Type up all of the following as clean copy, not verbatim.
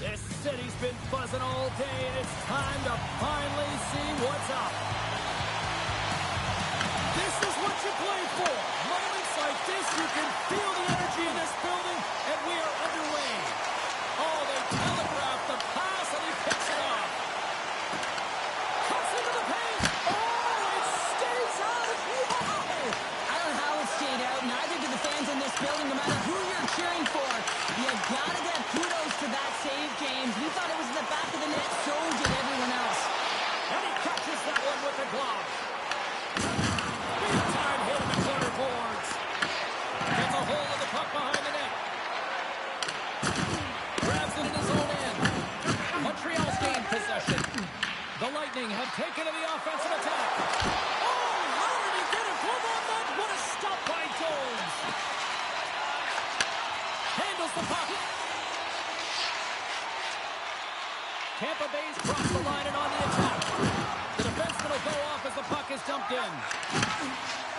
This city's been buzzing all day, and it's time to finally see what's up. This is what you play for. Moments like this, you can feel the energy in this building, and we are underway. Oh, they telegraph the pass, and he picks it off. Cuts into the paint. Oh, it stays out. Wow. I don't know how it stayed out. Neither do the fans in this building, no matter who you're cheering for. You gotta give kudos to that save, James. We thought it was in the back of the net, so did everyone else. And he catches that one with the glove. Big time hit in the corner boards. Gets a hold of the puck behind the net. Grabs it in his own end. Montreal's gained possession. The Lightning have taken to the offensive attack. Oh, how did he get a glove on that? What a stop by Jones. Handles the puck. Tampa Bay's crossed the line and on the attack. The defenseman will go off as the puck is dumped in.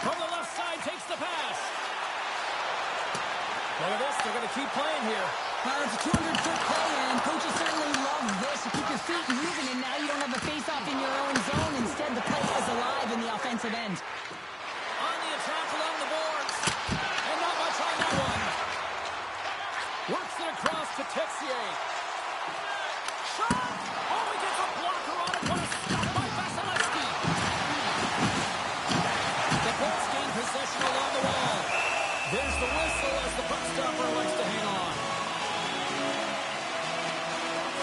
From the left side, takes the pass. Look at this, they're going to keep playing here. It's a 200-foot play, and coaches certainly love this. You keep your feet moving, and now you don't have a face-off in your own zone. Instead, the play is alive in the offensive end. On the attack along the boards. And not much on that one. Works it across to Texier. Shot! Oh, he gets a blocker on it. What a stop by Vasilevsky. The Bolts gain possession along the wall. There's the whistle as the puck stopper likes to hang on.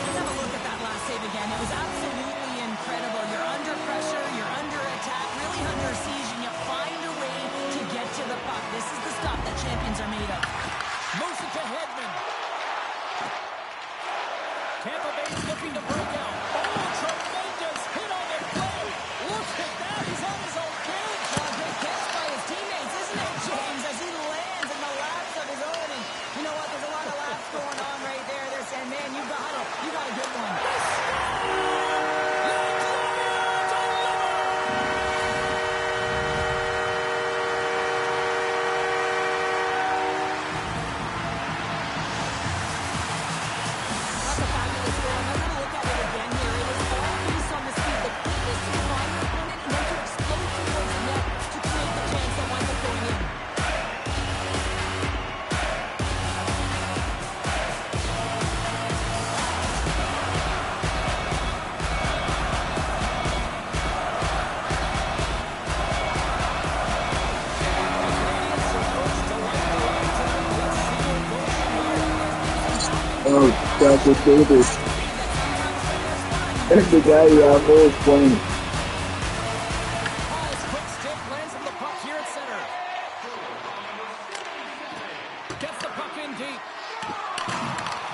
Let's have a look at that last save again. It was absolutely incredible. You're under pressure, you're under attack, really under siege, and you find a way to get to the puck. This is the stuff that champions are made of. Moves it to Hedman. Tampa Bay's looking to break out. Oh, tremendous hit on the play. Look at that. He's on his own bench. Well, a great catch by his teammates, isn't it, James? As he lands in the laps of his own. And you know what? There's a lot of laps going on right there. They're saying, man, you got it. You got a good one. Oh, Dr. Davis. That's the guy who always playing. Hall's quick stick lands on the puck here at center. Gets the puck in deep.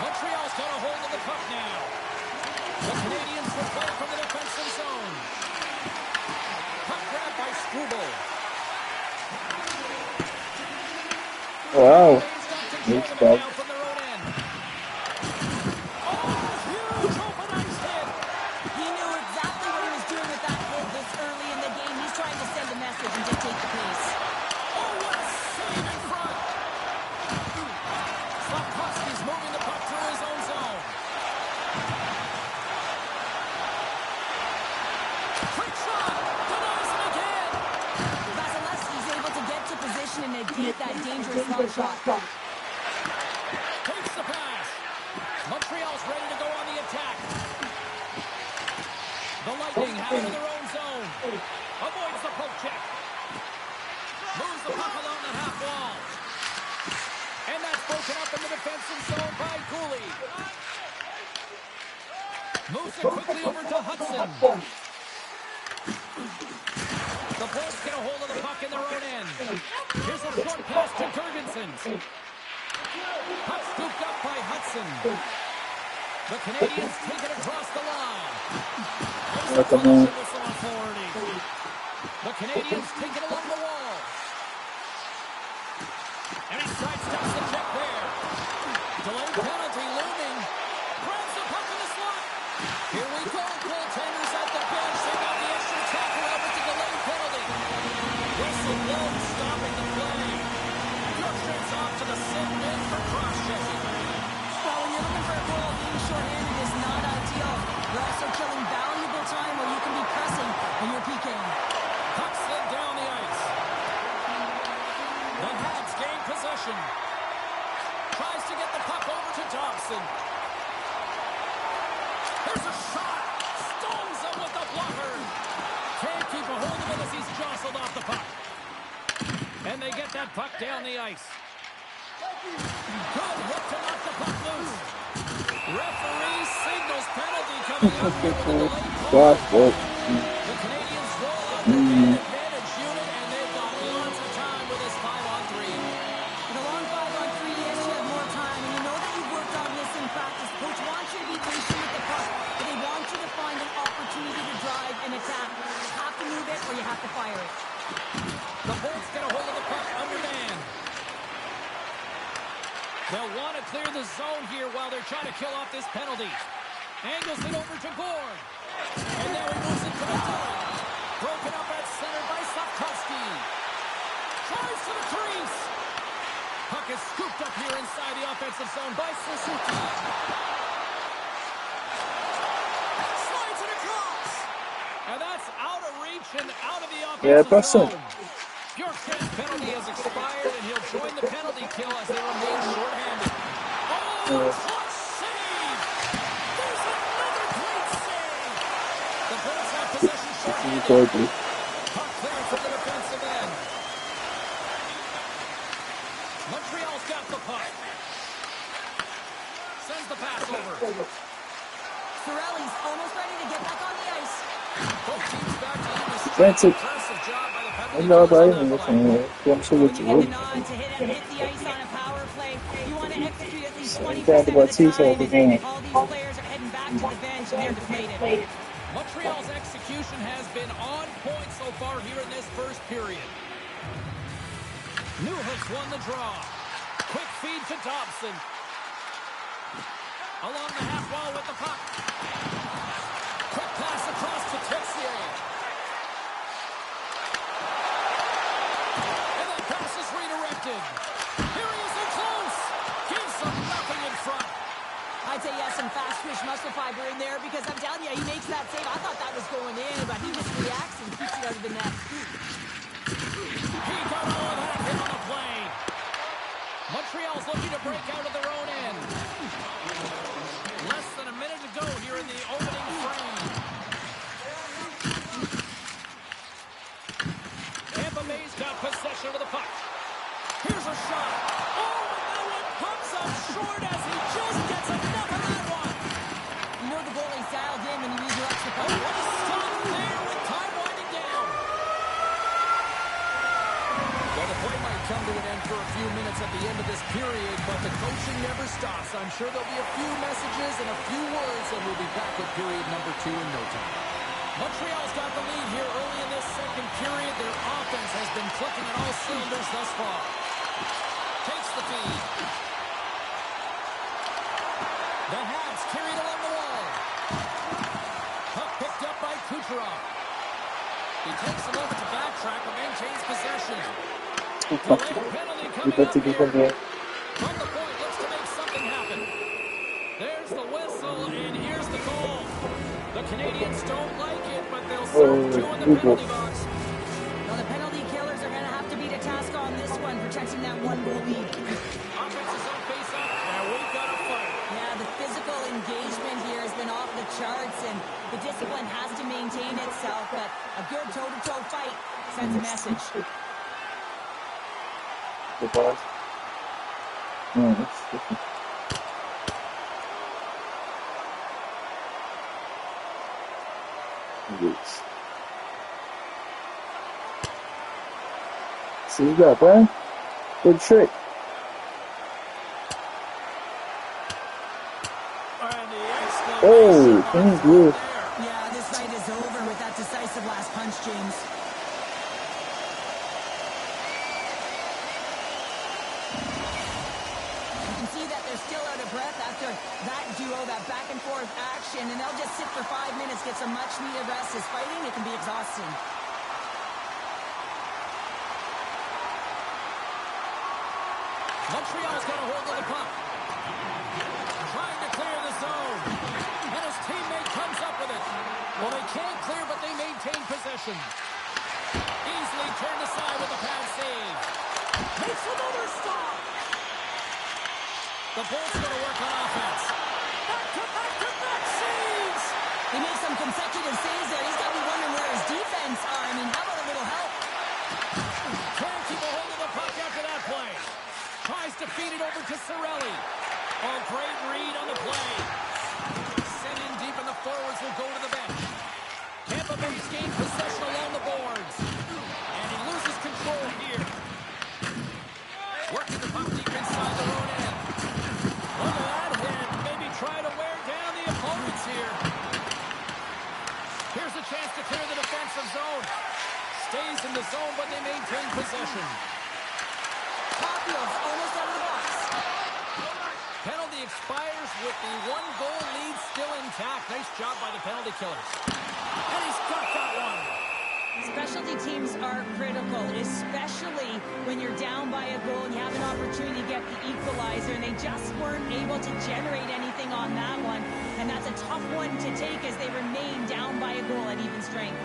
Montreal's got a hold of the puck now. The Canadians will play from the defensive zone. Puck grabbed by Struble. Wow. Nice stuff. from their own end. Oh, huge open ice hit. He knew exactly what he was doing with that hit this early in the game. He's trying to send a message and dictate the pace. Oh, what a save in front. Slavkovsky's moving the puck through his own zone. Quick shot. Denies it again. Vasilevsky's able to get to position and negate that dangerous long shot. Takes the pass. Montreal's ready to go on the attack. The Lightning have it in their own zone. Avoids the poke check. Moves the puck along the half wall. And that's broken up in the defensive zone by Cooley. Moves it quickly over to Hudson. The Bolts get a hold of the puck in their own end. Here's a short pass to Jurgensen. Puck scooped up by Hudson. The Canadians take it across the line. There's the whistle authority. The Canadians take it along the wall. And he sidesteps the check there. Delayed penalty looming. Grabs the puck in the slot. Here we go. Goaltenders at the bench. They got the extra tackle out with the delayed penalty. Whistle blown, stopping the play. Yorkshire's off to the set man for cross-checking. Well, when you're looking for a goal, being shorthanded is not ideal. You're also killing valuable time where you can be pressing when you're PKing. Puck slid down the ice. The Habs gain possession. Tries to get the puck over to Dobson. There's a shot. Stones him with the blocker. Can't keep a hold of it as he's jostled off the puck. And they get that puck down the ice. Good hit to knock the puck loose. Referee signals penalty coming up here with a delayed call. The Canadians roll out their man advantage unit, and they've got lots of time with this 5-on-3. In a long 5-on-3, yes, you have more time, and you know that you've worked on this in practice. Coach wants you to be patient with the puck, but they want you to find an opportunity to drive and attack. You have to move it or you have to fire it. The Bolts get a hold of the puck under man. They'll want to clear the zone here while they're trying to kill off this penalty. Angles it over to Gord. And now he moves it to the top. Broken up at center by Safkovsky. Tries to the crease. Puck is scooped up here inside the offensive zone by Suzuki. Slides it across. And that's out of reach and out of the offensive zone. Bjorkstrand's penalty has expired, and he'll join the penalty kill as they remain shorthanded. Oh, clutch save! There's another great save! The Bolts have possession shorthanded. Puck cleared from the defensive end. Montreal's got the puck. Sends the pass over. Sorelli's almost ready to get back on the ice. Both teams back to the Francis. impressive job by the penalty Ainda killers vai, on that play. When you get the nod to hit the ice on a power play, you want to execute at least 20% of the time. All these players are heading back to the bench and they're deflated. Montreal's execution has been on point so far here in this first period. Newhook's won the draw. Quick feed to Dobson. Along the half wall with the puck. Quick pass across to Texier. And that pass is redirected. Here he is in close. Gives them nothing in front. I'd say he has some fast twitch muscle fiber in there because I'm telling you, he makes that save. I thought that was going in, but he just reacts and keeps it out of the net. He got all of that hit on the play. Montreal's looking to break out of their own end. Less than a minute to go here in the opening frame. Tampa Bay's got possession of the puck. Here's a shot. Oh, and that one comes up short as he just gets enough of that one. You know the goalie's dialed in when he redirects the puck. Oh, what a stop there with time winding down. Well, the play might come to an end for a few minutes at the end of this period, but the coaching never stops. I'm sure there'll be a few messages and a few words, and we'll be back with period number 2 in no time. Montreal's got the lead here early in this second period. Their offense has been clicking on all cylinders thus far. Takes the feed. The Habs carried along the wall. Puck picked up by Kucherov. He takes a moment to backtrack and maintains possession. Delayed penalty coming up here. From the point, looks to make something happen. There's the whistle, and here's the goal. The Canadians don't like it, but they'll serve 2 in the penalty box. Well, the penalty killers are going to have to be to task on this one, protecting that 1-goal lead. Offensive zone face-off, and we've got a fight. Yeah, the physical engagement here has been off the charts, and the discipline has to maintain itself, but a good toe-to-toe fight sends a message. The boss. No, that's different. Yes. See that, man? Good trick. Oh, thank you. Yeah, this fight is over with that decisive last punch, James. You can see that they're still out of breath after that duo, that back and forth action, and they'll just sit for 5 minutes, get some much needed rest. As fighting, it can be exhausting. Montreal's got a hold of the puck. Trying to clear the zone. possession. Easily turned aside with a pad save. Makes another stop. The Bolts going to work on offense. Back-to-back-to-back saves. He makes some consecutive saves there. He's got to be wondering where his defense are. I mean, how about a little help? Can't keep a hold of the puck after that play. Tries to feed it over to Cirelli. Oh, great read on the play. Sent in deep, and the forwards will go to the bench. Tampa Bay's gained possession along the boards. And he loses control here. Working the puck deep inside their own end. Look at that hit. Maybe try to wear down the opponents here. Here's a chance to clear the defensive zone. Stays in the zone, but they maintain possession. Caulfield's almost out of the box. Penalty expires with the one-goal lead still intact. Nice job by the penalty killers. And he's got that one. Specialty teams are critical, especially when you're down by a goal and you have an opportunity to get the equalizer, and they just weren't able to generate anything on that one. And that's a tough one to take as they remain down by a goal at even strength.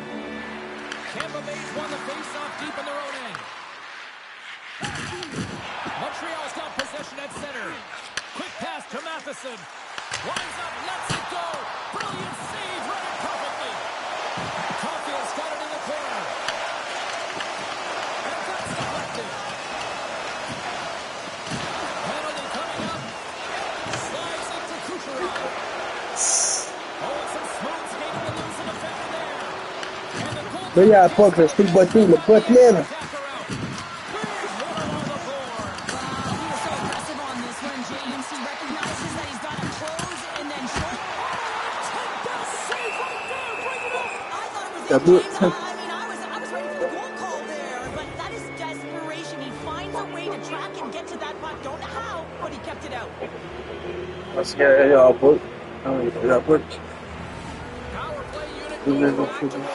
Tampa Bay's won the face-off deep in their own end. Montreal's got possession at center. Quick pass to Matheson. Lines up, lets it go. Brilliant save, read it perfectly. Caulfield's got it in the corner. And that's deflected. Penalty coming up. Slides into Kucherov. Oh, it's a smooth skating to lose an defender there. And the goal. Да я покрыл, стык ботинка, Патлена. I mean, I was ready for the goal call there, but that is desperation. He finds a way to track and get to that puck. Don't know how, but he kept it out. Parce qu'il y a un peu. Power play unit going back to work.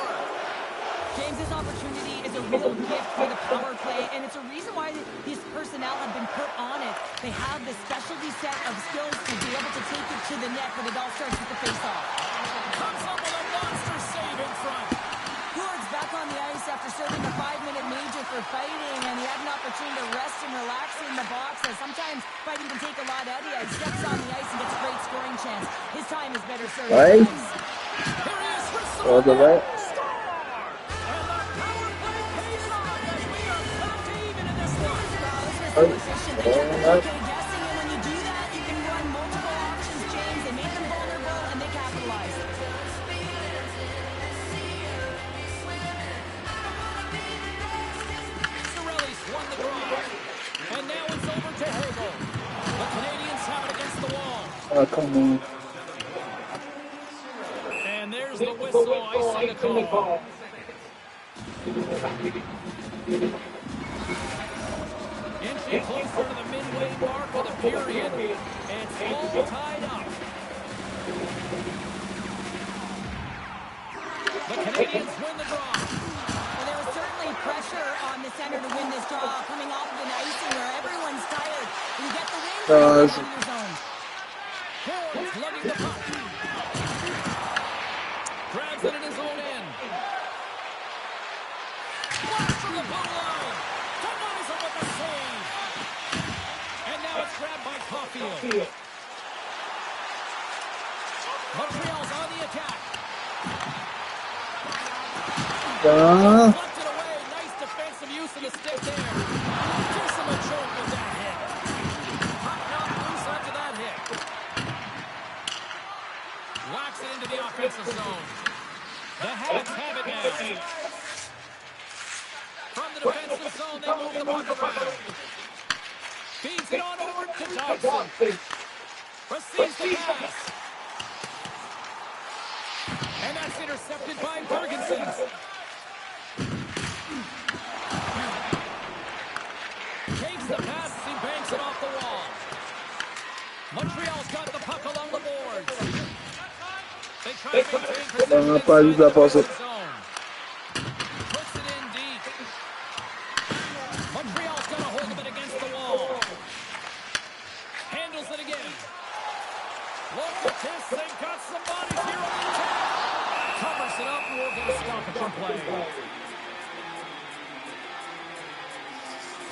James, this opportunity is a real gift for the power play, and it's a reason why these personnel have been put on it. They have the specialty set of skills to be able to take it to the net, but it all starts with the face-off. Comes up with a monster save in front. Gourd's back on the ice after serving a 5-minute major for fighting, and he had an opportunity to rest and relax in the box, as sometimes fighting can take a lot out of you. He steps on the ice and gets a great scoring chance. His time is better served. Right. Here he is for All the way. Position. They kept the PK guessing, and when you do that, you can run multiple options, James. They made them vulnerable, and they capitalized. Cirelli's won the draw. And now it's over to Hagel. The Canadians have it against the wall. Oh, come on. And there's the whistle, icing the call. Inching closer to the midway mark of the period. It's all tied up. The Canadians win the draw. Well, there was certainly pressure on the center to win this draw, coming off of an icing where everyone's tired. You get the win, you get in your zone. Gourd's lugging the puck. Grabs it in his own end. Blast from the blue line. Denies him with the save. And now it's grabbed by Caulfield. Montreal's on the attack. Left it away. Nice defensive use of the stick there. Gives him a choke with that hit. Puck knocked loose after that hit. Whacks it into the offensive zone. The Habs have it now. From the defensive zone, they move the puck around. Feeds it on over to Dobson. Receives the pass. And that's intercepted by Ferguson. Takes the pass as he banks it off the wall. Montreal's got the puck along the boards. They try to maintain possession inside the defensive zone. Puts it in deep. Montreal's got a hold of it against the wall. Handles it again. Local tips, they've got some bodies here on the attack. Covers it up, and we'll get a stop at power play.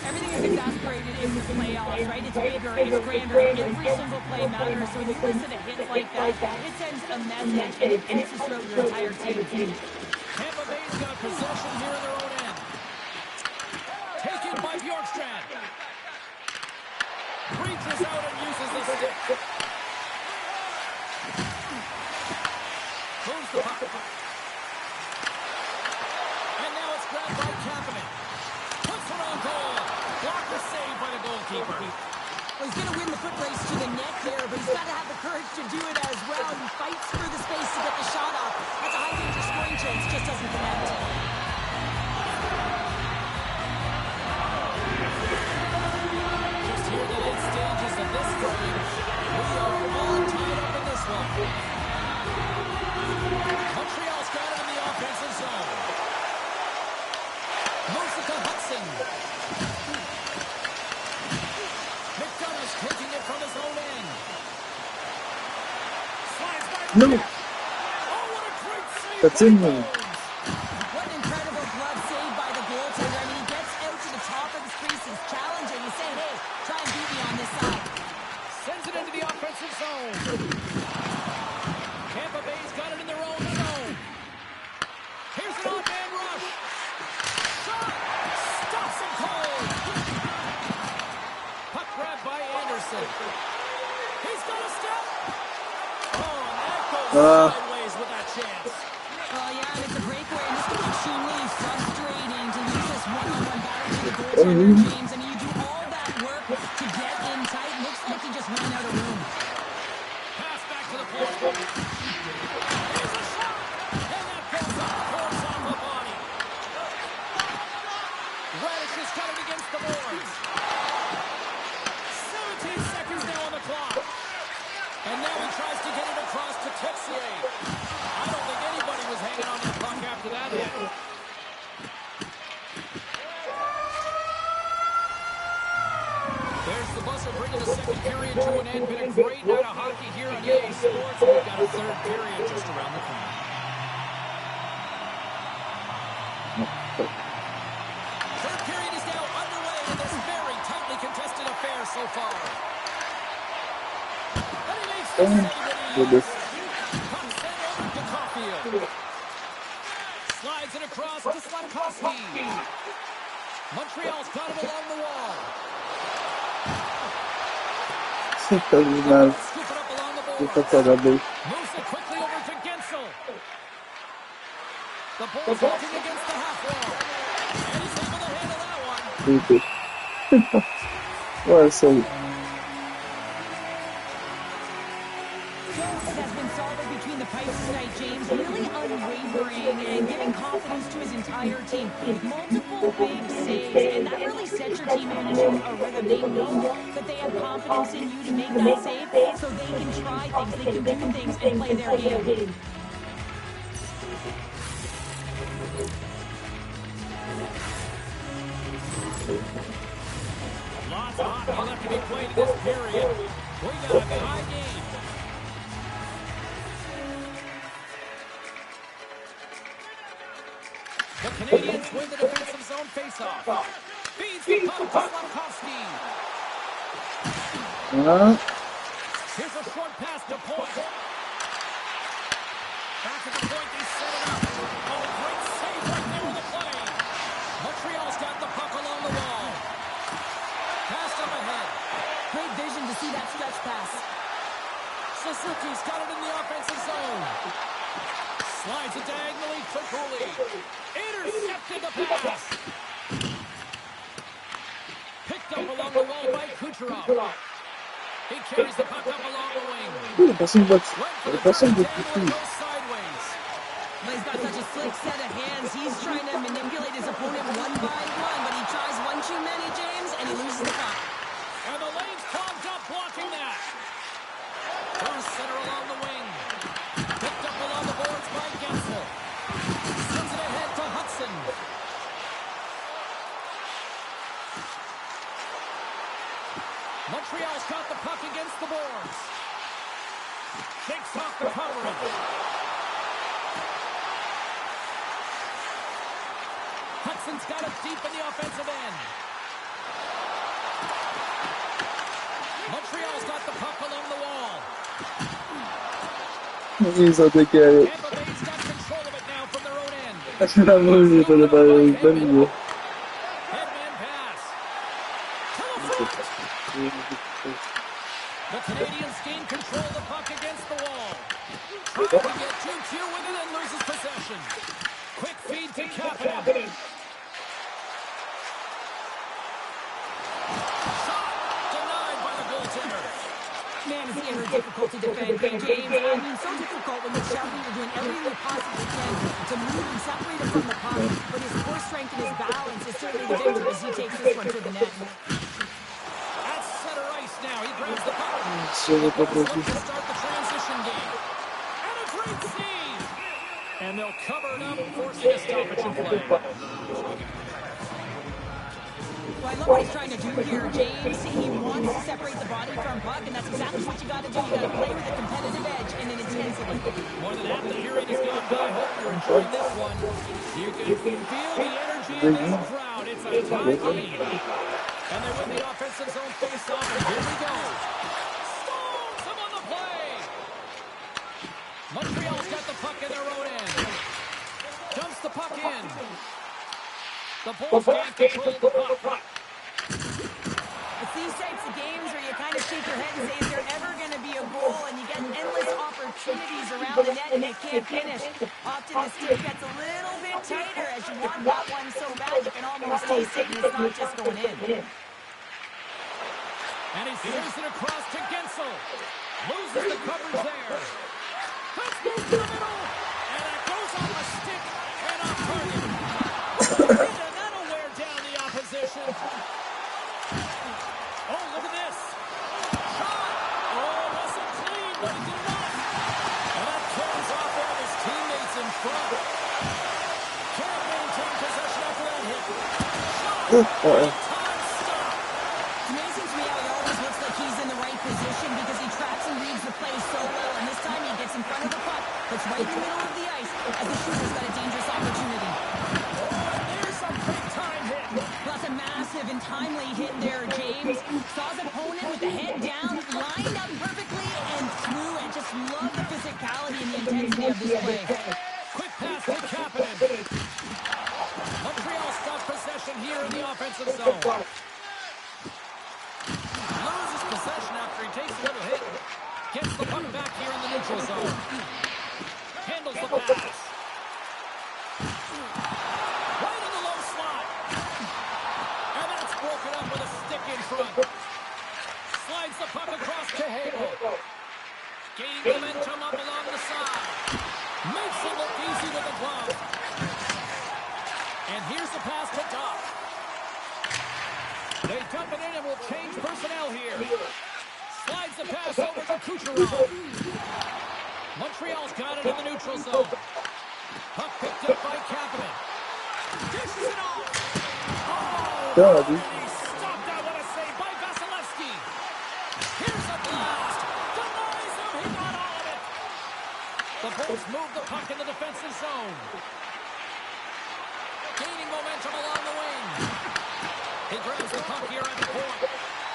Everything is exasperated in the playoffs, right? It's bigger, it's grander. Every single play matters. So when you listen to hits like that, it sends a message, and it pulses throughout your entire team. Tampa Bay's got possession here in their own end. Taken by Bjorkstrand. Reaches out and uses the stick. Moves the puck. And now it's grabbed by Kapanen. Puts it on goal. Blocker saved by the goalkeeper. Well, he's going to win the foot race to the net here, but he's got to have the courage to do it as well. He fights for the space to get the shot off. That's a high-danger scoring chance. Just doesn't connect. Just here in the late stages of this frame, we are all tied up in this one. Montreal's got it in the offensive zone. Mosika Hudson. McDonough's taking it from his own end. Slides by. No, Oh, what a great save that's by in Bones. What an incredible glove save by the goaltender. I mean, he gets out to the top of his crease. He's challenging. He's saying, hey, try and beat me on this side. Sends it into the offensive zone. Tampa Bay's got it in their own zone. Here's an odd-man rush. Shot! Stops him cold. Puck grabbed by Anderson. He's got a step. Oh, and that goes sideways with that chance. Well, yeah, and it's a breakaway, and this can be extremely frustrating to lose this one-on-one battle to the goaltender, James. I mean, you do all that work to get in tight. Looks like he just ran out of room. Pass back to the point. Here's a shot. And that goes off the course off the body. Radish has got it against the boards. 17 seconds now on the clock. And now he tries to get it across to Texier. I don't think anybody was hanging on to the puck after that hit. There's the buzzer bringing the second period to an end. Been a great night of hockey here on EA Sports. And we've got a third period just around the corner. Third period is now underway in this very tightly contested affair so far. And he makes the save with ease. Puck sent over to Caulfield. Slides it across to Slavkovsky. Montreal's got it along the wall. super mal. Scoop it up along the board. Super terrible. Moves it quickly over to Gensel. The ball's walking against the half wall. And he's able to handle that one. Stupid. Well, so Jones has been solid between the pipes tonight, James. Really unwavering and giving confidence to his entire team. Multiple big saves, and that really sets your team into a rhythm. They know that they have confidence in you to make that save, so they can try things, they can do things, and play their game. Lots of hockey left to be played in this period. We got a high game. The Canadians win the defensive zone faceoff. Feeds the puck to Slavkovsky. Here's a short pass to Point. Back at the point, they set it up. Oh, great save right there in the play. Montreal's got the puck along the wall. Pass up ahead. Great vision to see that stretch pass. Suzuki's got it in the offensive zone. Slides it diagonally to Cooley. Intercepted the pass. Picked up along the wall by Kucherov. He carries the puck up along the wing. the person got the person got Goes defeated. sideways. But he's got such a slick set of hands. He's trying to manipulate his opponent one by one, but he tries one too many, James, and he loses the puck. And the lane's clogged up blocking that. Cross center along the wing. Picked up along the boards by Gensel. Sends it ahead to Hudson. Montreal's got the puck against the boards. Shakes off the coverage. Ferguson's got it deep in the offensive end. Montreal's got the puck along the wall. 여기서 되게 Tampa Bay's got control of it now from their own end. 사람을 보내봐요 이번에 Headman pass. To the front. The Canadians gain control of the puck against the wall. Trying to get 2-2 with it and loses possession. Quick feed to Kapanen. Shot denied by the goaltender. Man, is he ever difficult to defend, James. I mean, so difficult when you're shouting, you're doing everything you possibly can to move and separate him from the puck. But his core strength and his balance is certainly the victor as he takes this one to the net. At center ice now, he grabs the puck. 진짜 Looks 그렇지 to start the transition game. And a great save. And they'll cover it up, forcing a stoppage in play. Well, I love what he's trying to do here, James. He wants to separate the body from puck, and that's exactly what you got to do. You got to play with a competitive edge and an intensity. More than half the period has gone by. Hope you're enjoying this one. You can feel the energy in this crowd. It's a tie game. And they win the offensive zone face-off, and here we go. Stones him on the play. Montreal's got the puck in their own end. Dumps the puck in. The Bulls gain control of the puck. It's these types of games where you kind of shake your head and say, is there ever going to be a goal? And you get endless opportunities around the net and it can't finish. Often the stick gets a little bit tighter as you want that one so bad you can almost taste it and it's not just going in. And he sends it across to Gensel. Loses the coverage there. That's moved to the middle. And it goes on the stick and off target. And that'll wear down the opposition. Oh, look at this. Shot. Oh, wasn't clean, but he did enough. And that carries off one of his teammates in front. Can't maintain possession after that hit. Shot. Time stop. It's amazing to me how he always looks like he's in the right position because he tracks and reads the play so well. And this time he gets in front of the puck, puts right in the middle of the ice as the shooter's got a dangerous opportunity. That's a massive and timely hit there, James. Saw his opponent with the head down, lined up perfectly, and threw it. Just love the physicality and the intensity of this play. Quick pass to Kapanen. Montreal stops possession here in the offensive zone. Loses possession after he takes a little hit. Gets the puck back here in the neutral zone. Handles the pass. Right in the low slot. And that's broken up with a stick in front. Slides the puck across to Hagel. Gaining momentum up along the side. Makes it look easy with the glove. And here's the pass to Duff. They dump it in and will change personnel here. Slides the pass over to Kucherov. Montreal's got it in the neutral zone. Puck picked up by Kapanen. Dishes it off. Oh, and he stopped out. What a save by Vasilevsky. Here's a blast. Denies him. He got all of it. The Bulls move the puck in the defensive zone. Gaining momentum along the wing. He grabs the puck here at the point.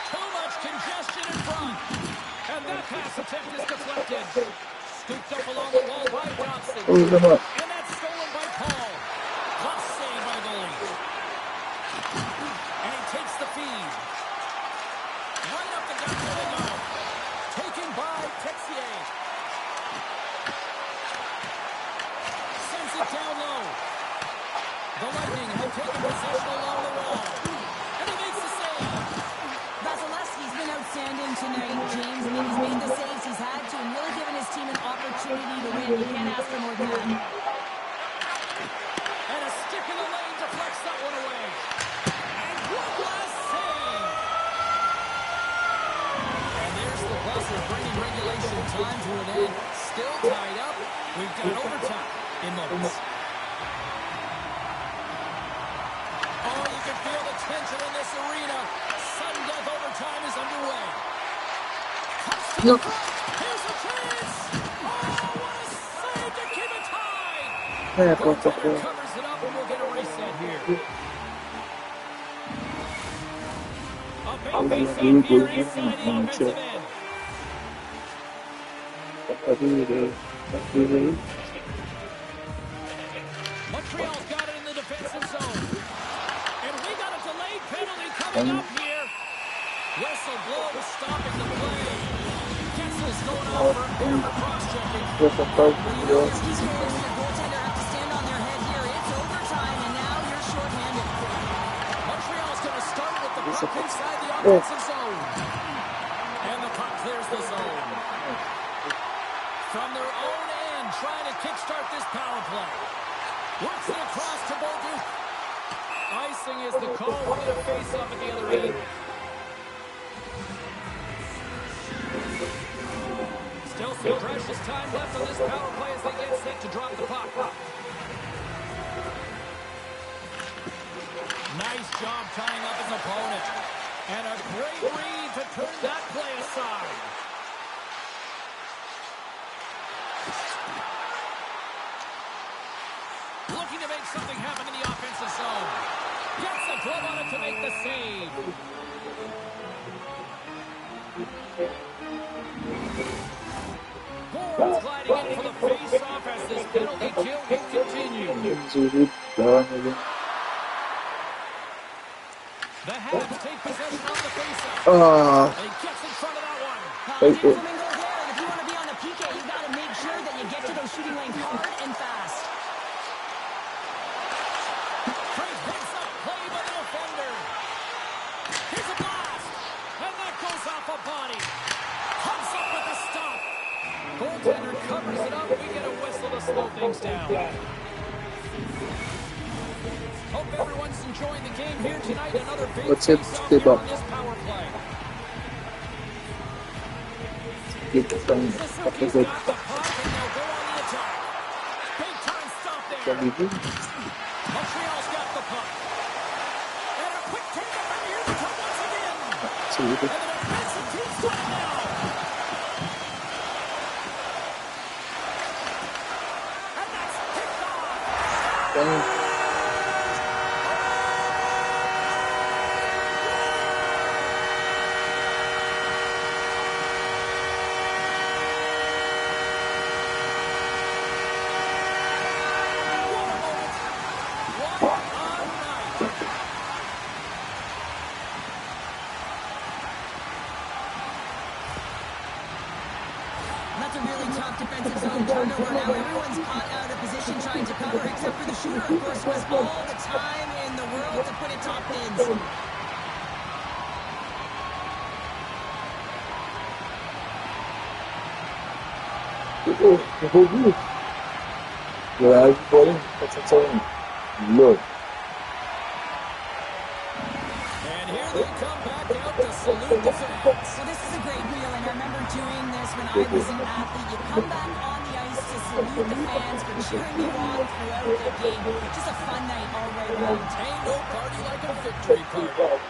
Too much congestion in front. And that pass attempt is deflected. Scooped up along the wall by Johnson. And that's stolen by Paul. Tough save by the goalie. And he takes the feed. Right up the gut to the goal. Taken by Texier. Sends it down low. The Lightning have taken possession along the wall. And he makes the save. Vasilevsky's been outstanding tonight, James. I mean, he's made the saves he's had to and really given his team an opportunity to win. You can't ask for more than that. And a stick in the lane deflects that one away. And one last save. And there's the buzzer bringing regulation time to an end. Still tied up. We've got overtime in moments. Oh, you can feel the tension in this arena. Sudden death overtime is underway. Touch to the front. Here's a chance. Oh, what a save to keep it tied. Goaltender covers it up, and we'll get a reset here. A face-off here inside the offensive end. Montreal's got it in the defensive zone. And we got a delayed penalty coming up here. Whistle blows, stopping the play. Kessel's going out for a bit of cross-checking. Well, you know your PK and your goaltender have to stand on their head here. It's overtime, and now you're shorthanded. Montreal's going to start with the puck inside the offensive zone. And the puck clears the zone. From their own end, trying to kickstart this power play. Works it across to Bolduc. Icing is the call. We're going to face off at the other end. Still some precious time left on this power play as they get set to drop the puck. Nice job tying up his opponent. And a great read to turn that play aside. Looking to make something happen in the offensive zone. Gets the glove on it to make the save. Gordon's gliding in for the face-off as this penalty kill will continue. The Habs take possession of the face-off. And he gets in front of that one. Flamingo there, and if you want to be on the PK, you got to make sure that you get to those shooting lanes hard and fast. Frank picks up play by the defender. Here's a blast. And that goes off a body. Comes up with a stop. Goaltender covers it up. We get a whistle to slow things down. Hope everyone's enjoying the game here tonight. Another big face-off here on this power play. Suzuki's got the puck and they'll go on the attack. Big time stop there. Montreal's got the puck. And a quick take-up from here to come once again. And the defensive team's got it now. And that's picked off. That's a really tough defensive zone turnover now. Everyone's caught out of position trying to cover, except for the shooter, of course, who has all the time in the world to put it top bins. And here they come back out to salute the fans. Well, this is a great reel, and I remember doing this when I was an athlete. You come back on the ice to salute the fans for cheering you on throughout the game. Just a fun night all the way around. Ain't no party like a victory party.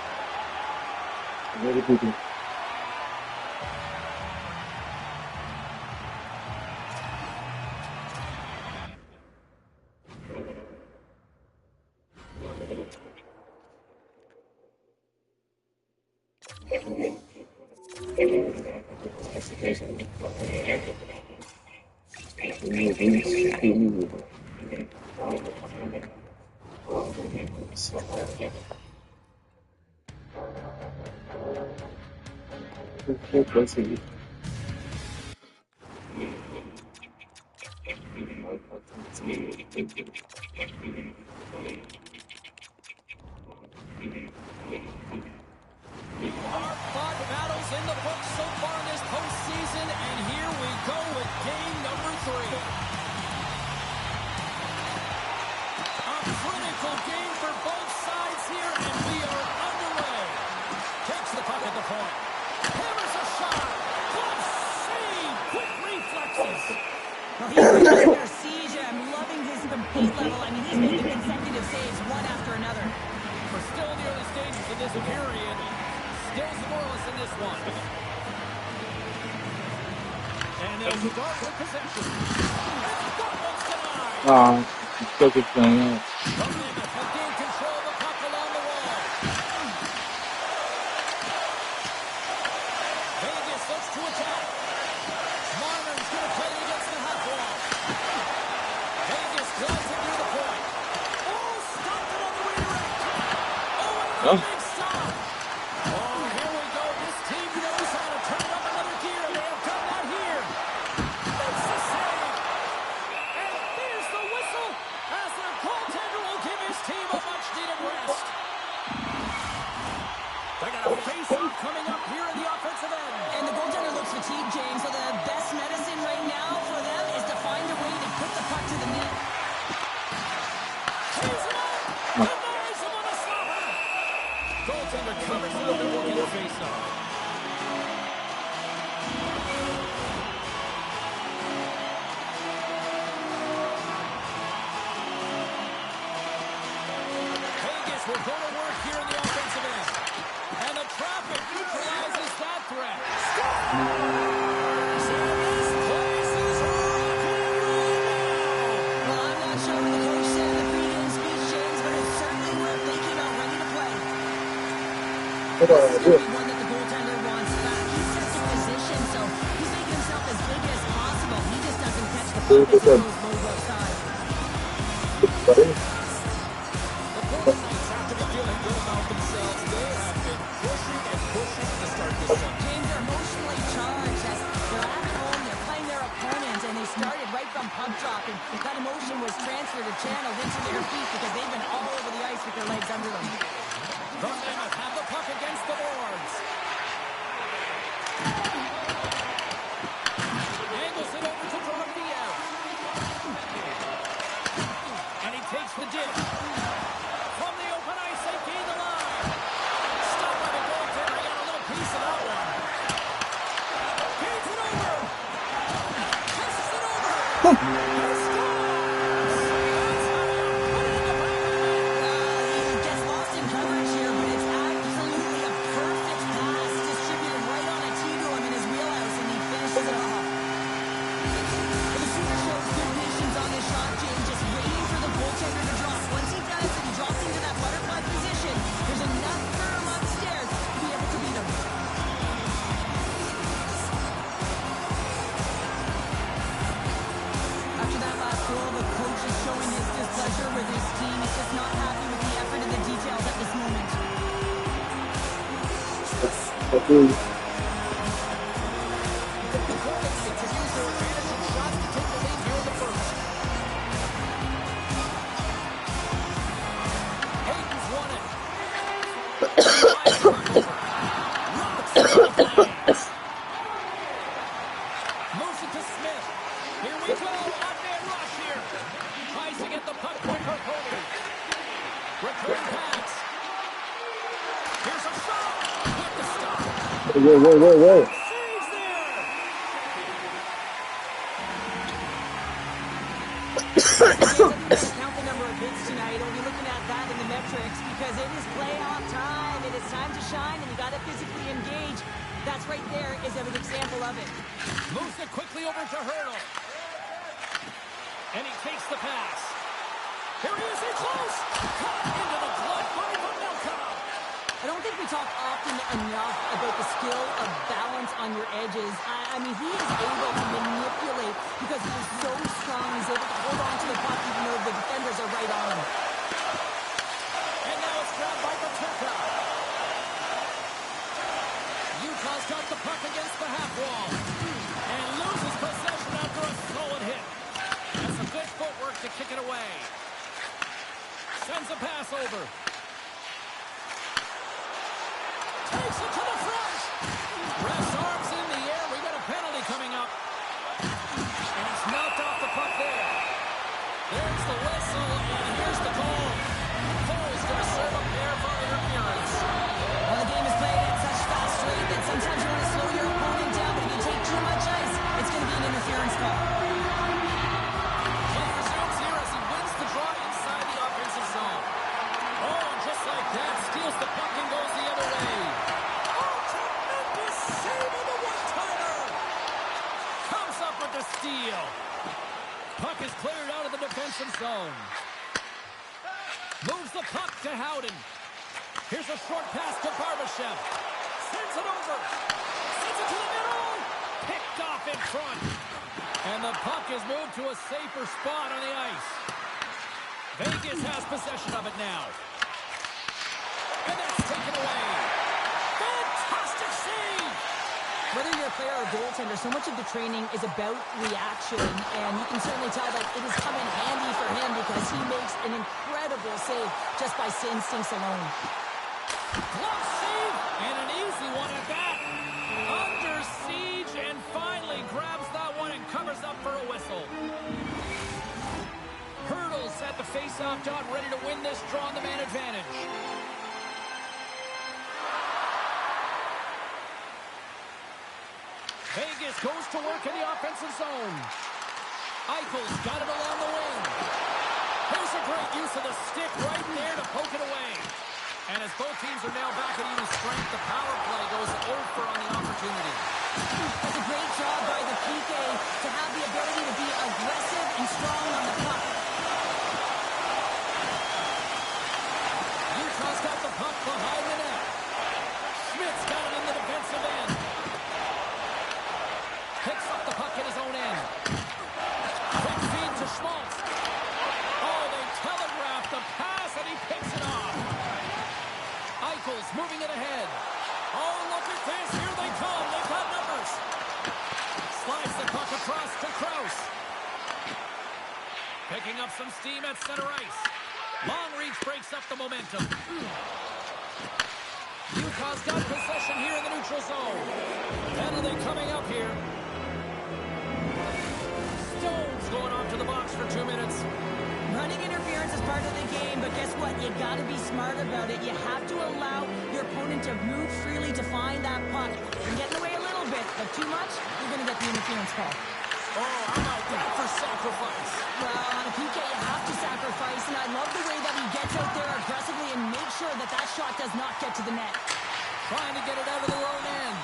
Hard-fought battles in the books so far in this postseason, and here we go with game number 3. A critical game for both sides here, and we are underway. Takes the puck at the point. Hammers a shot. Glove save. Quick reflexes. Well, he's right under siege. I'm loving his compete level. I mean, he's making consecutive saves one after another. We're still in the early stages of this period. Still scoreless in this one. And they'll start with possession. And that one's denied. The Mammoths have gained control of the puck along the wall. a big stop. Oh, here we go. This team knows how to turn up another gear. They have done that here. Makes the save. And there's the whistle as their goaltender will give his team a much-needed rest. They got a face-off coming up here in the offensive end. And the goaltender looks fatigued, James, so the best medicine right now for them is to find a way to put the puck to the net. He's it up. Denies him on a slapper. Goaltender covers it up and will get a face-off. Vegas will go to work here in the offensive end. And the traffic neutralizes that threat. So this place is rocking and rolling now. Well, I'm not sure what the coach said in the pregame speech, James, but it's certainly worth they came out ready to play. This is going to be one that the goaltender wants back. He sets a position, so he's making himself as big as possible. He just doesn't catch the puck as it goes low outside. The Golden Knights have to be feeling good about themselves. They have been pushing and pushing to start this one. James, they're emotionally charged as they're at home, they're playing their opponents, and they started right from puck drop, and that emotion was transferred or channeled into their feet because they've been all over the ice with their legs under them. The Mammoth have the puck against the boards. Angles it over to Dorothea. And he takes the dip. From the open ice, they gain the line. Stopped by the goaltender. Got a little piece of that one. Gains it over. Passes it over. He scores. That's how you put it in the back of the net. He gets lost in coverage here, but it's absolutely a perfect pass distributed right on a tee to him in his wheelhouse, and he finishes it off. The receiver shows good patience on his shot, James, just waiting for the goaltender to drop. Once he does, and he drops into that butterfly position, there's enough for him upstairs to be able to beat him. After that last goal, the coach is showing his displeasure with his team. He's just not happy with the effort and the details at this moment. The Golden Knights have used their advantage in shots to take the lead here in the first. Hayden's won it. Moves it to Smith. Here we go. One-man rush here. Tries to get the puck quicker. Cody. Return pass. Here's a shot. With the stop. Whoa. Saves there. Count the number of hits tonight. We'll be looking at that in the metrics because it is playoff time. It is time to shine, and you got to physically engage. That's right there is an example of it. Moves it quickly over to Hurdle. And he takes the pass. Here he is, in close. Caught into the glove by Pavelka. I don't think we talk often enough about the skill of balance on your edges. I mean, he is able to manipulate because he's so strong. He's able to hold on to the puck even though the defenders are right on him. And now it's grabbed by Pavelka. Utah's got the puck against the half wall. And loses possession after a solid hit. That's some good footwork to kick it away. Sends a pass over. Takes it to the front. Ref's arms in the air. We got a penalty coming up. And he's knocked off the puck there. There's the whistle, and here's the call. Cole's going to serve a pair for interference. Well, the game is played at such fast rate that sometimes you want to slow your opponent down, but if you take too much ice, it's going to be an interference call. Play resumes here as he wins the draw inside the offensive zone. Oh, and just like that, steals the puck and goes the other way. Oh, tremendous save on the one-timer. Comes up with the steal. Puck is cleared out of the defensive zone. Moves the puck to Howden. Here's a short pass to Barbashev. Sends it over. Sends it to the middle. Picked off in front. And the puck is moved to a safer spot on the ice. Vegas has possession of it now. And that's taken away. Fantastic save! Whether you're a player or a goaltender, so much of the training is about reaction, and you can certainly tell that it has come in handy for him because he makes an incredible save just by instincts alone. Glove save, and an easy one at that. Under siege, and finally grabs that one and covers up for a whistle. Hurdles at the face-off dot, ready to win this draw on the man advantage. Vegas goes to work in the offensive zone. Eichel's got it along the wing. There's a great use of the stick right there to poke it away. And as both teams are now back at even strength, the power play goes over on the opportunity. That's a great job by the PK to have the ability to be aggressive and strong on the puck. Utah's got the puck behind the net. Schmidt's got it in the defensive end. Picks up the puck in his own end. Quick feed to Schmaltz. Oh, they telegraphed the pass, and he picks it off. Eichel's moving it ahead. Oh, look at this. Here they come. They've got numbers. Slides the puck across to Krause. Picking up some steam at center ice. Long reach breaks up the momentum. Utah's got possession here in the neutral zone. Penalty coming up here. Stone's going off to the box for 2 minutes. Running interference is part of the game, but guess what? You got to be smart about it. You have to allow your opponent to move freely to find that puck. You're getting away a little bit, but too much, you're going to get the interference call. Oh, how about that for sacrifice? Well, on a PK, you have to sacrifice, and I love the way that he gets out there aggressively and makes sure that that shot does not get to the net. Trying to get it out of their own end.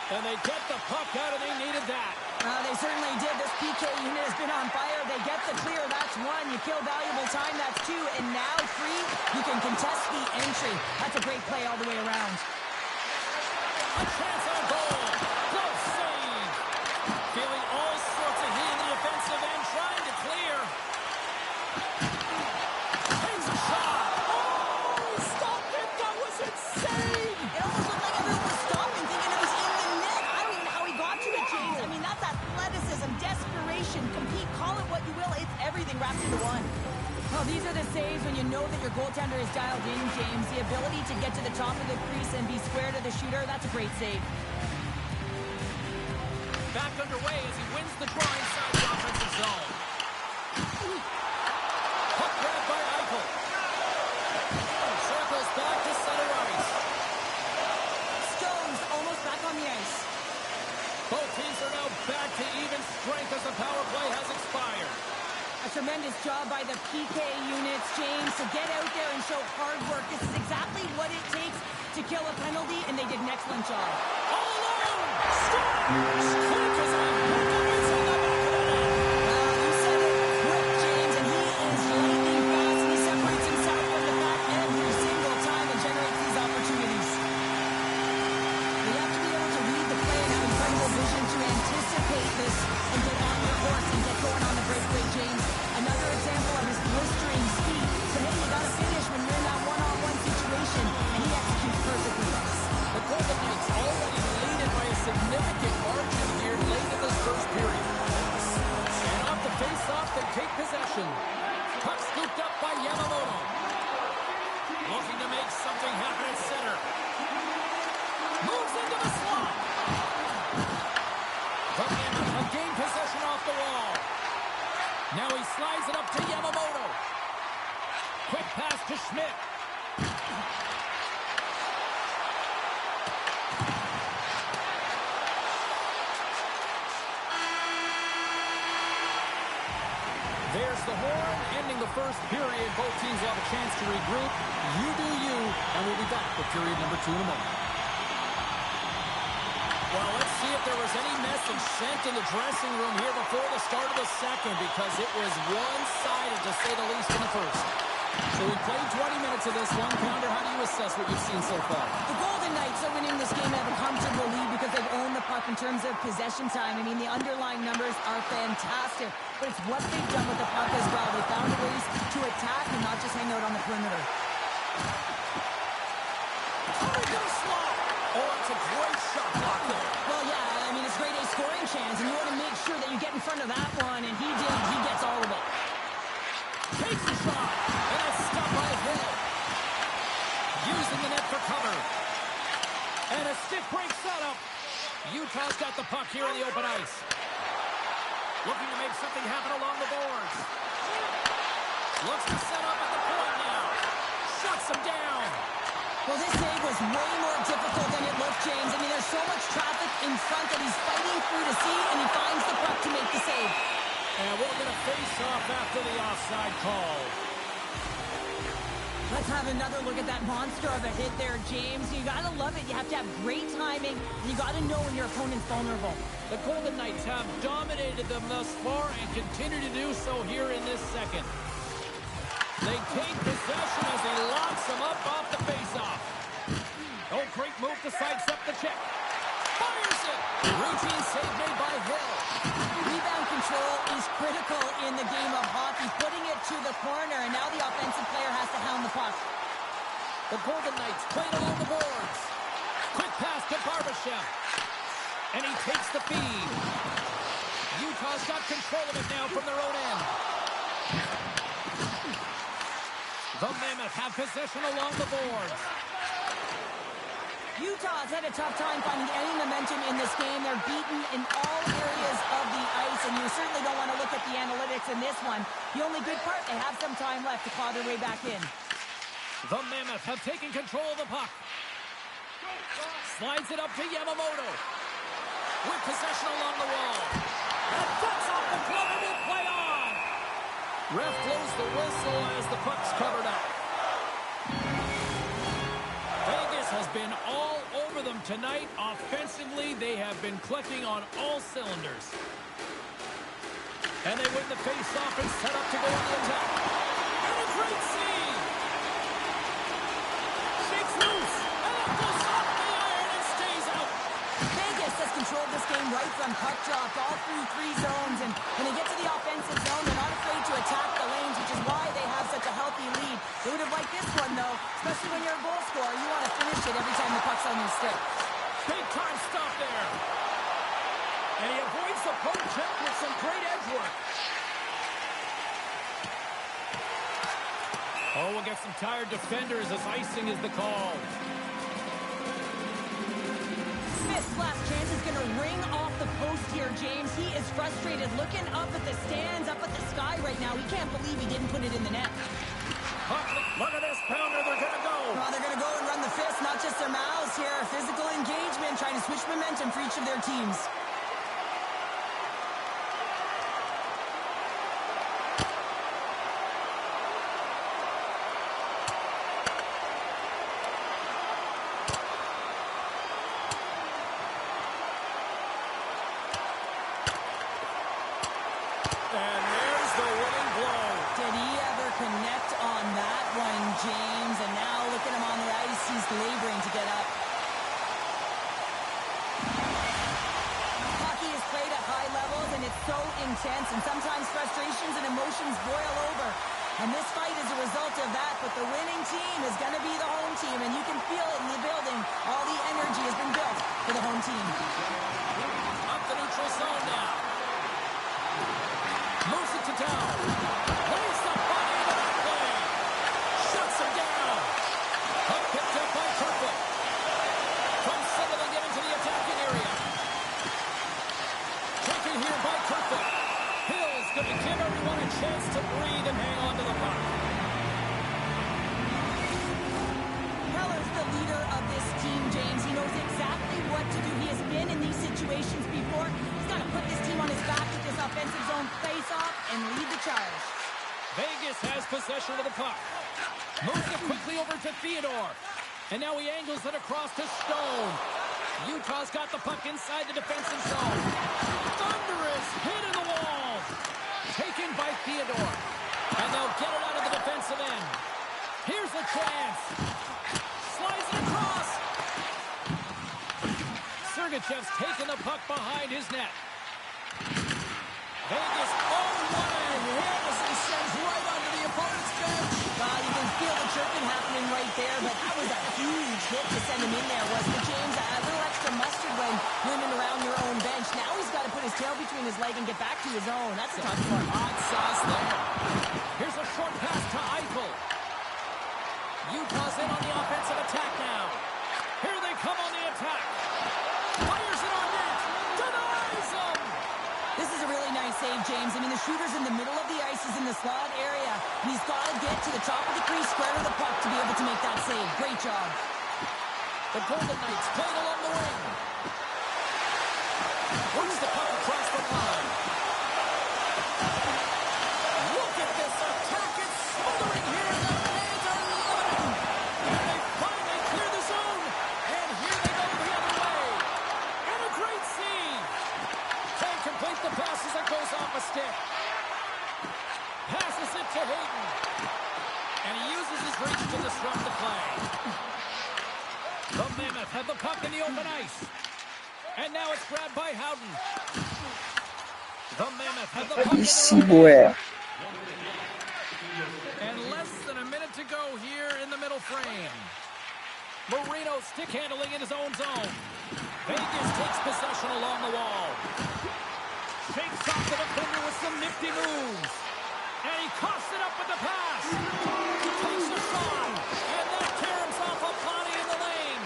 And they get the puck out, and they needed that. They certainly did. This PK unit has been on fire. They get the clear. That's one. You kill valuable time. That's two. And now, three, you can contest the entry. That's a great play all the way around. A chance on goal. Close save. Feeling all sorts of heat in the offensive end, trying to clear. Takes a shot. Oh, he stopped it. That was insane. It almost looked like everyone was stopping, thinking it was in the net. I don't even know how he got to it, James. I mean, that's athleticism, desperation, compete, call it what you will. It's everything wrapped into one. Well, these are the saves when you know that your goaltender is dialed in, James. The ability to get to the top of the crease and be square to the shooter, that's a great save. Back underway as he wins the draw inside the offensive zone. Puck grabbed by Eichel. Circles back to center ice. Stones almost back on the ice. Both teams are now back to even strength as the power play has expired. A tremendous job by the PK units, James, to get out there and show hard work. This is exactly what it takes to kill a penalty, and they did an excellent job. All alone! Scores! Quick as a hook up inside the back of the net. You said it, quick, James, and he is lightning fast. He separates himself from the back every single time and generates these opportunities. You have to be able to read the play and have incredible vision to anticipate this and get on your horse and get going on the breakaway, James. Another example of his blistering speed. But hey, you got to finish when you're in that one-on-one situation, and he executes perfectly. The Golden Knights already leading by a significant margin here late in this first period. And off the face-off, they take possession. Puck scooped up by Yamamoto. Looking to make something happen at center. Moves into the slot. A game possession off the wall. Now he slides it up to Yamamoto. Quick pass to Schmidt. There's the horn, ending the first period. Both teams will have a chance to regroup. You do you, and we'll be back with period number 2 in a moment. Well, let's see if there was any message sent in the dressing room here before the start of the second, because it was one-sided, to say the least, in the first. So we played 20 minutes of this one. Pounder, how do you assess what you've seen so far? The Golden Knights are winning this game, have a comfortable lead because they've owned the puck in terms of possession time. I mean, the underlying numbers are fantastic, but it's what they've done with the puck as well. They found ways to attack and not just hang out on the perimeter. Oh, he's gonna slot. Oh, it's a great shot block there. Well, yeah, I mean, it's grade A scoring chance, and you want to make sure that you get in front of that one, and he did. He gets all of it. Takes the shot. And a stop by Hill. Using the net for cover. And a stiff break setup. Utah's got the puck here in the open ice. Looking to make something happen along the boards. Looks to set up at the point now. Shuts him down. Well, this save was way more difficult than it looked, James. I mean, there's so much traffic in front that he's fighting through to see, and he finds the puck to make the save. And we're going to face off after the offside call. Let's have another look at that monster of a hit there, James. You got to love it. You have to have great timing. You got to know when your opponent's vulnerable. The Golden Knights have dominated them thus far and continue to do so here in this second. They take possession as he locks them up off the faceoff. Oh, great move to sidestep the check. Fires it. Routine save made by Hill. Rebound control is critical in the game of hockey. Putting it to the corner, and now the offensive player has to hound the puck. The Golden Knights played along the boards. Quick pass to Barbashev. And he takes the feed. Utah's got control of it now from their own end. The Mammoth have possession along the boards. Utah's had a tough time finding any momentum in this game. They're beaten in all areas of the ice, and you certainly don't want to look at the analytics in this one. The only good part, they have some time left to claw their way back in. The Mammoth have taken control of the puck. Slides it up to Yamamoto. With possession along the wall. And that's off the glove and will play on. Ref blows the whistle as the puck's covered up. Vegas has been all over them tonight. Offensively, they have been clicking on all cylinders. And they win the face-off and set up to go on the attack. And a great save! Shakes loose! And it goes off the iron and stays out! Vegas has controlled this game right from puck drop all through three zones, and when they get to the offensive zone, they're not afraid to attack the lanes, which is why they have such a healthy lead. They would have liked this one, though, especially when you're a goal scorer. You want to finish it every time the puck's on your stick. Big time stop there. And he avoids the poke check with some great edge work. Oh, we'll get some tired defenders as icing is the call. Smith's last chance is going to ring off the post here, James. He is frustrated, looking up at the stands, up at the sky right now. He can't believe he didn't put it in the net. Look at this pounder, they're going to go. Oh, they're going to go and run the fist, not just their mouths here. Physical engagement, trying to switch momentum for each of their teams. And there's the winning blow. Did he ever connect on that one, James? And now look at him on the ice. He's laboring to get up. Hockey is played at high levels, and it's so intense, and sometimes frustrations and emotions boil over. And this fight is a result of that, but the winning team is going to be the home team, and you can feel it in the building. All the energy has been built for the home team. Up the neutral zone now. Moves it to down. Lays the body into that play. Shuts him down. Puck picked up by Kerfoot. From center, they get into the attacking area. Taken here by Kerfoot. Hill's going to give everyone a chance to breathe and hang on to the puck. Heller's the leader of this team, James. He knows exactly what to do. He has been in these situations before. He's got to put this team on his back with this offensive zone face-off and lead the charge. Vegas has possession of the puck. Moves it quickly over to Theodore. And now he angles it across to Stone. Utah's got the puck inside the defensive zone. Thunderous hit in the wall. Taken by Theodore. And they'll get it out of the defensive end. Here's a chance. Slides it across. Sergachev's taken the puck behind his net. Vegas, oh, what a hit as he sends right onto the opponent's bench. You can feel the chirping happening right there, but that was a huge hit to send him in there, wasn't it, James? A little extra mustard when you're in and around your own bench. Now he's got to put his tail between his leg and get back to his own. That's a tough one. Hot sauce there. Here's a short pass to Eichel. Utah's in on the offensive attack now. Here they come on the attack. Fires it on net. Denies him. This is a really nice save, James. I mean, the shooter's in the middle of the ice. He's in the slot area. And he's got to get to the top of the crease, square to the puck to be able to make that save. Great job. The Golden Knights playing along the wing. Works the puck across the line. Look at this attack. It's smothering here. The fans are loving it. And they finally clear the zone. And here they go the other way. And a great save. Can't complete the pass as it goes off a stick. Passes it to Hayden. And he uses his reach to disrupt the play. The Mammoth have the puck in the open ice. And now it's grabbed by Howden. The Mammoth have the puck in the open. And less than a minute to go here in the middle frame. Marino stick handling in his own zone. Vegas takes possession along the wall. Shakes off the defender with some nifty moves. And he coughs it up with the pass. He takes a shot. And that caroms off a body in the lane.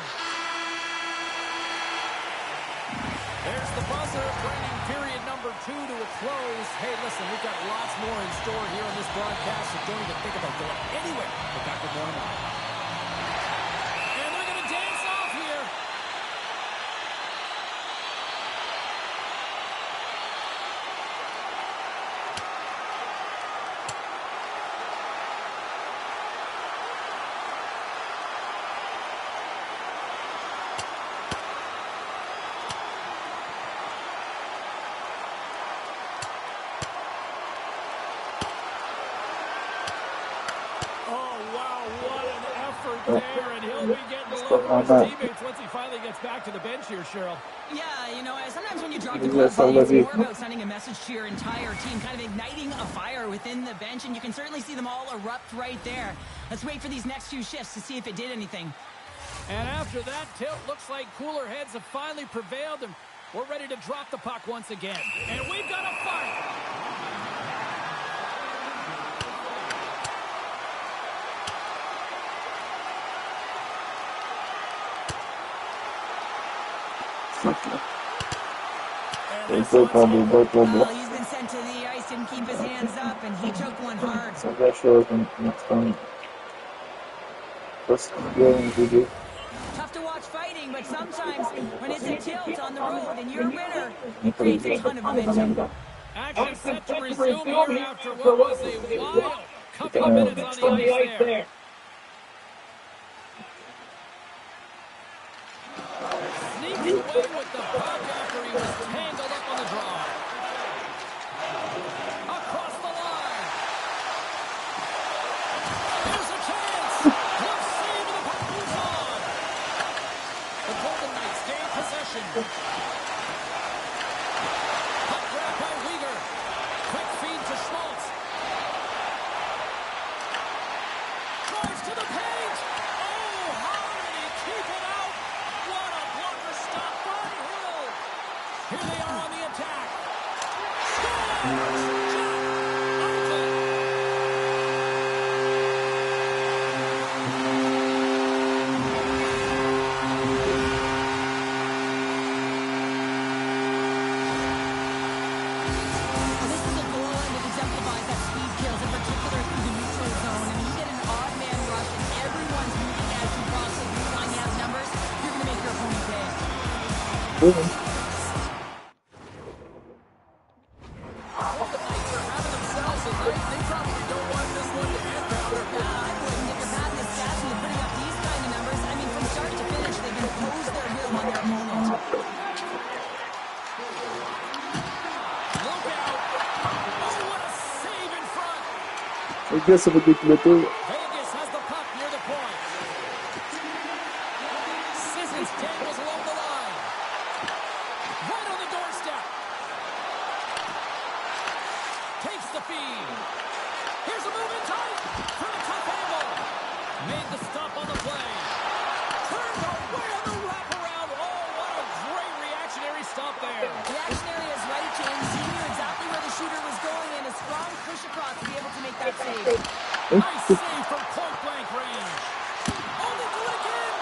There's the buzzer, bringing period number 2 to a close. Hey, listen, we've got lots more in store here on this broadcast, so don't even think about going anywhere. But back with more tomorrow. And they're going to dance off here. There, and he'll be getting below his teammates once he finally gets back to the bench here, Cheryl. Yeah, you know, sometimes when you drop the gloves, it's more about sending a message to your entire team, kind of igniting a fire within the bench, and you can certainly see them all erupt right there. Let's wait for these next few shifts to see if it did anything. And after that tilt, looks like cooler heads have finally prevailed, and we're ready to drop the puck once again. And we've got a fight. Well, he's been sent to the ice, didn't keep his hands up, and he took one hard. So that shows him next time. Tough to watch fighting, but sometimes when it's a tilt on the road and you're a winner, it creates a ton of momentum. Action set to resume here after what was a wild couple of minutes on the ice there. Sneaks away with the puck after he was tangled up on the draw. Across the line. Here's a chance. He'll save and the puck moves on. The Golden Knights gain possession. Puck grabbed by Weegar. Quick feed to Schmaltz. Drives to the paint. Oh, how did he keep it out? What a blocker stop by Hill. Here they are on the attack. Scores! This is a goal, and it exemplifies that speed kills, in particular through the neutral zone. I mean, you get an odd man rush, and everyone's moving as you cross the blue line. You have numbers, you're going to make your opponent pay. Golden Knights are having themselves a night. They probably don't want this one to end, Pounder. I wouldn't. If you're patting the stats and you're putting up these kind of numbers, I mean, from start to finish, they've imposed their will on their opponent. Look out. Oh, what a save in front. Vegas Vegas has the puck near the point. Sissons tangles along the line. Right on the doorstep. Takes the feed. Here's a move in tight. For a tough angle. Made the stop on the play. spots to be able to make that save. Nice save from point-blank range. Oh, they do it again.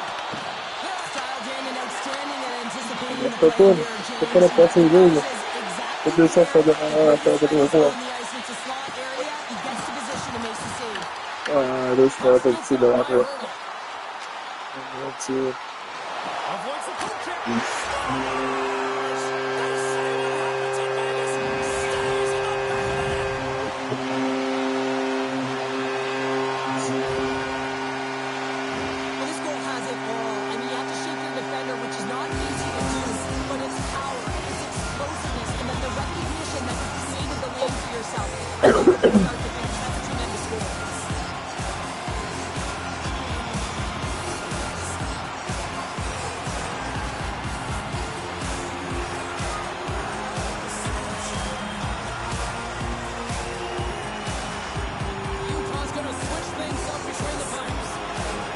Dialed in and outstanding at anticipating the Está play todo. here, James. Está para pasar el gol. Exactly Porque essa foi where a the que eu on vou. the ice. It's a slot area. He gets to position and makes the save. Ah, those guys are Scooped up by still Hurdle. Let's see. Avoids the poke check. Well, this goal has it all. I mean, you have to shake your defender, which is not easy to do, but it's power, it's explosiveness, and then the recognition that you've created the lane for yourself. From start to finish, that's a tremendous goal. Utah's going to switch things up between the pipes.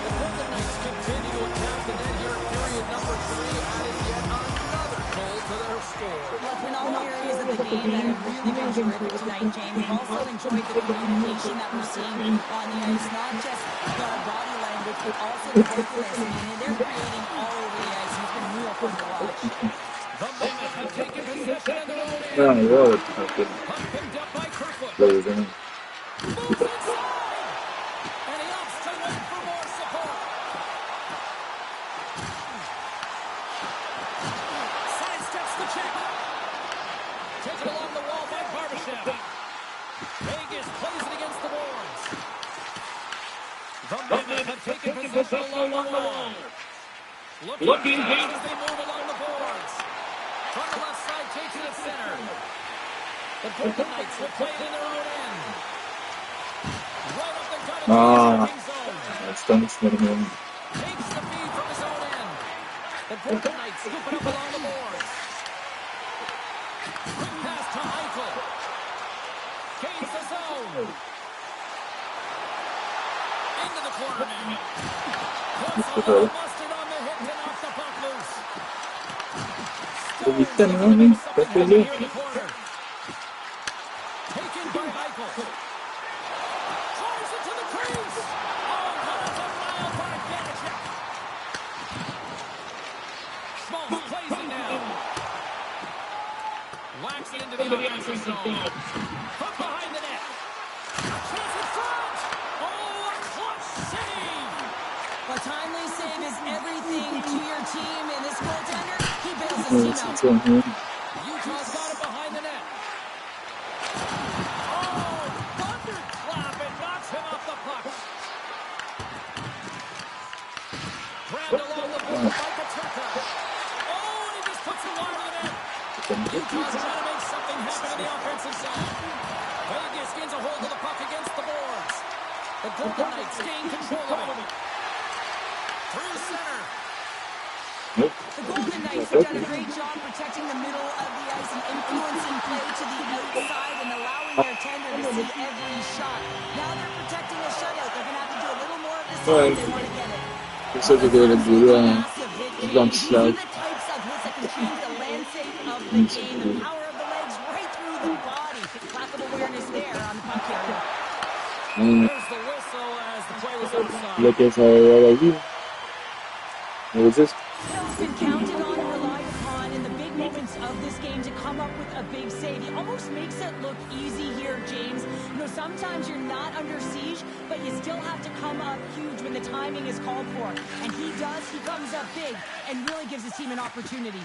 The Golden Knights continue to attack the net here at period number 3, adding yet another goal to their score. Well, it's been all areas of the game that have really been terrific tonight, James. We've also enjoyed the communication that we're seeing on the ice, not just the body language, but also the vocalists. I mean, they're creating all over the ice, and it's been real fun to watch. The Mammoth have taken possession of their own end. Yeah, yeah. Okay. Puck picked up by Kerfoot. There's any. Moves inside. And he opts to wait for more support. Sidesteps the check. Taken along the wall by Barbashev. Vegas plays it against the boards. The Mammoth have taken possession along the wall. Looking fast as they move along the boards. From the left side, takes it at center. The Golden Knights will play it in their own end. Right up the gut of the attacking zone. That's done. It's not him. Takes the feed from his own end. The Golden Knights scoop it up along the boards. Quick pass to Eichel. Gains the zone. Into the corner now. Puts a little mustard on the hit to knock the puck loose. Still Viste, able ¿no? to make something Está happen feliz. here in the corner. Taken by Eichel. Drives it to the crease. Oh, cut off a mile by Vanacek. Schmaltz plays it down. Whacks it into the offensive zone. From behind the net. Chance in front. Oh, a clutch save. A timely save is everything to your team, and this goaltender, he bails his team It's out. on him. Utah's got it behind the net. Oh, thunderclap and knocks him off the puck. Grabbed along the board by Paterka. Oh, and he just puts it wide of the net. Utah's trying to make something happen in the offensive zone. Vegas gains a hold of the puck against the boards. The Golden Knights gain control of it. Through center. Nope. The Golden Knights have done a great job protecting the middle of the ice and influencing play to the outside and allowing their tender to see every shot. Now they're protecting the shutout. They're going to have to do a little more of this if they want to get it. It's such a good idea. Massive hit, Jump James. shot. These are the types of hits that can change the landscape of the game. The power of the legs right through the body. Lack of awareness there on the puck carrier. There's the whistle as the play was offside. Look at how I like. What was this? He's been counted on and relied upon in the big moments of this game to come up with a big save. He almost makes it look easy here, James. You know, sometimes you're not under siege, but you still have to come up huge when the timing is called for. And he does. He comes up big and really gives his team an opportunity.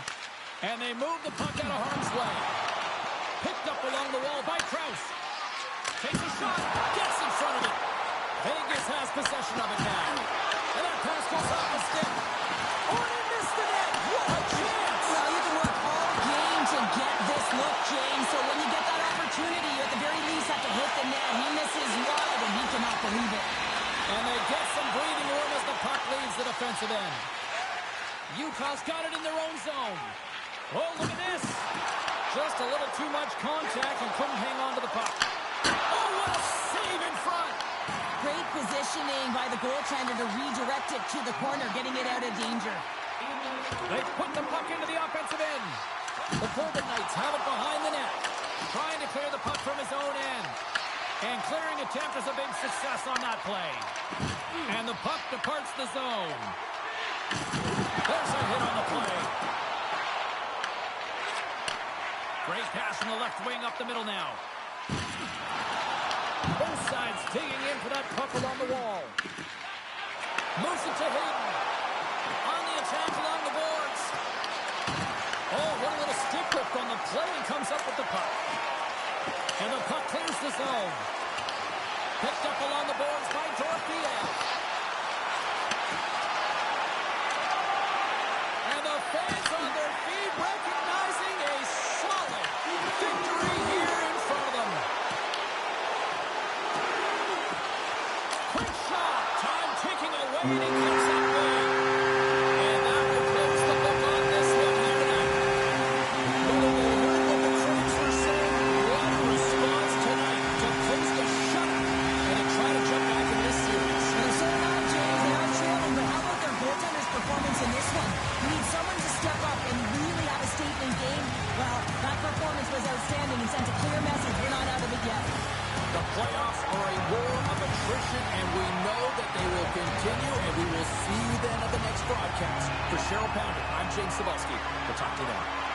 And they move the puck out of harm's way. Picked up along the wall by Krause. Takes a shot, gets in front of it. Vegas has possession of it now. And that pass goes off the stick. Oh, and he missed the net. What a chance. Well, you can work all game to get this look, James. So when you get that opportunity, you at the very least have to hit the net. He misses wide, and he cannot believe it. And they get some breathing room as the puck leaves the defensive end. Utah's got it in their own zone. Oh, look at this. Just a little too much contact and couldn't hang on to the puck. Oh, what a save in front. Great positioning by the goaltender to redirect it to the corner, getting it out of danger. They put the puck into the offensive end. The Golden Knights have it behind the net. Trying to clear the puck from his own end. And clearing attempt is a big success on that play. And the puck departs the zone. There's a hit on the play. Great pass from the left wing up the middle now. Both sides digging in for that puck along the wall. Moves it to Hayden. On the attack along the boards. Oh, what a little stick lift on the play and comes up with the puck. And the puck clears the zone. Picked up along the boards by Dorothea. And the fans on their feet recognizing a solid victory here in front of them. Quick shot. Time ticking away and he comes that way. And that will close the book on this one here tonight. Well, they heard what the critics were saying. What a response tonight to post a shutout and to try to jump back in this series. Well, so not, James. They are trailing, but how about their goaltender's performance in this one? You need someone to step up and really have a statement game. Well, that performance was outstanding and sent a clear message. We're not out of it yet. The playoffs are a war of attrition, and we know that they will continue, and we will see you then at the next broadcast. For Cheryl Pounder, I'm James Cebulski. We'll talk to you then.